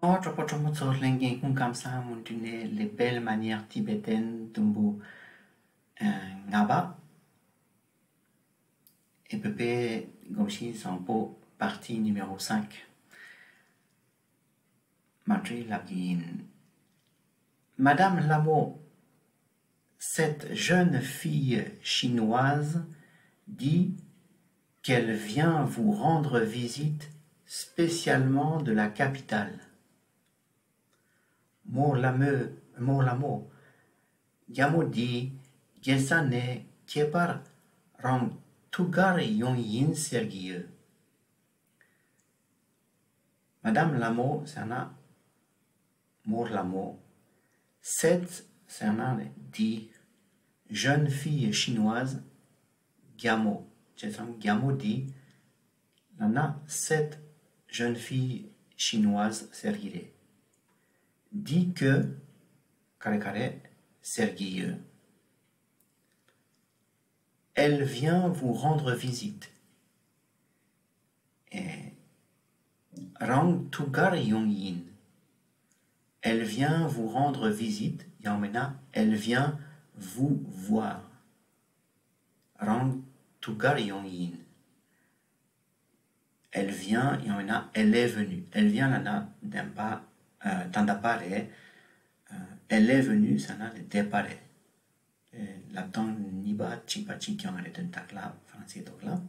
Les belles manières tibétaines d'Umbu Ngaba et Pepe Gomshi Sampo, partie numéro 5. Madri Lagin. Madame Lamo, cette jeune fille chinoise dit qu'elle vient vous rendre visite spécialement de la capitale. Morlamo, Yamodi, Gesane, Kepar, Rang Tugar Yon Yin Sergieux. Madame Lamo, c'est un Morlamo. Cette, c'est un dit jeune fille chinoise, Gyamo. Gyamo dit, Nana, cette jeune fille chinoise Sergieux. Dit que, Sergieux, elle vient vous rendre visite. Et Rang Tugar Yongyin. Elle vient vous rendre visite. Yamena, elle vient vous voir. Rang Tugar Yongyin. Elle vient, Yamena, elle est venue. Elle vient là, d'impa. Tandapare, elle est venue, ça n'a de départ. La temps niba chipachi qui en est un takla français là.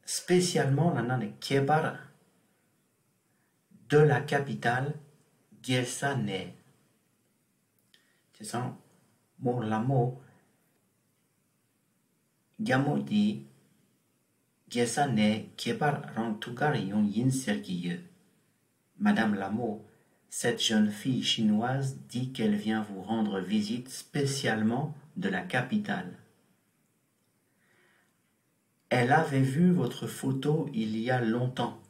Spécialement la nan kebar de la capitale Gesane. C'est ça, mon lamo Gamodi Gesane Kebar Rang Tugar Yon Yin Sergieux. Madame Lamo, cette jeune fille chinoise dit qu'elle vient vous rendre visite spécialement de la capitale. Elle avait vu votre photo il y a longtemps.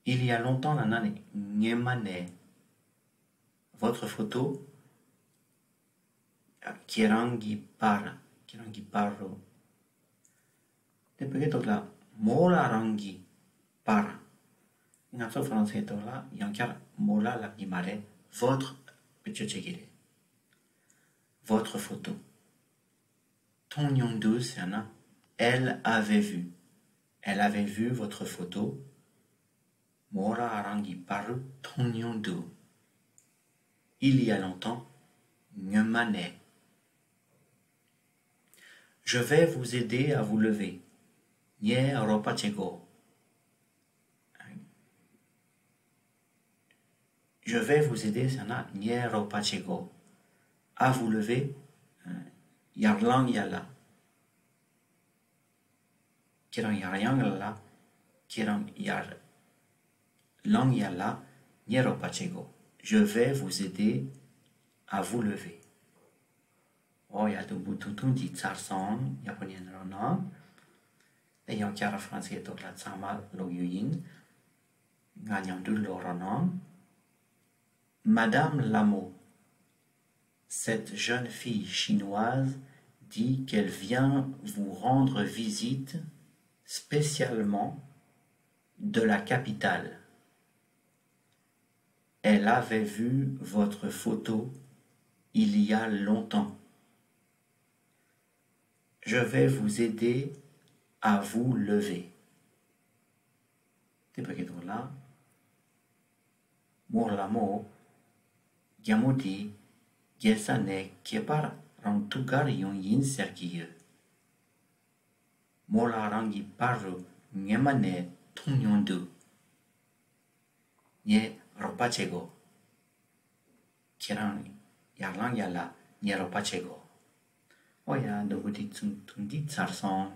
Il y a longtemps, la nane Nyemane. Votre photo, Kirangi Paro. Depuis que là, Mola Rangi par. Une autre français là, Yankar Mola la Gimare, votre petit votre photo. Ton yondu, c'est un elle avait vu. Elle avait vu votre photo. Mola Rangi par ton yondu. Il y a longtemps, Nyemane. Je vais vous aider à vous lever. Nye Ropachego. Je vais vous aider, sana Nye Ropachego. À vous lever, Yarlang Yala. Kirang Yaryang Yala. Kirang Yar. Lang Yala. Nye Ropachego. Je vais vous aider à vous lever. Oh, il y a tout bouton dit Tsarsan, Japonien Ronan. Et il y a un français qui est Tsama Loyuyin. Gagnant de l'Oronan. Madame Lamo, cette jeune fille chinoise dit qu'elle vient vous rendre visite spécialement de la capitale. Elle avait vu votre photo il y a longtemps. Je vais vous aider à vous lever. C'est pas qu'il est là. Morlamo, Gamodi, Gesane, Kepar, Rang Tugar Yon Yin Sergieux. Mola Rangi Paru, Nyemane, Ton Yondu. Nye Ropachego. Kirang, Yarlang Yala, Nye Ropachego. Oh ya, de vous dites, Tsarsan.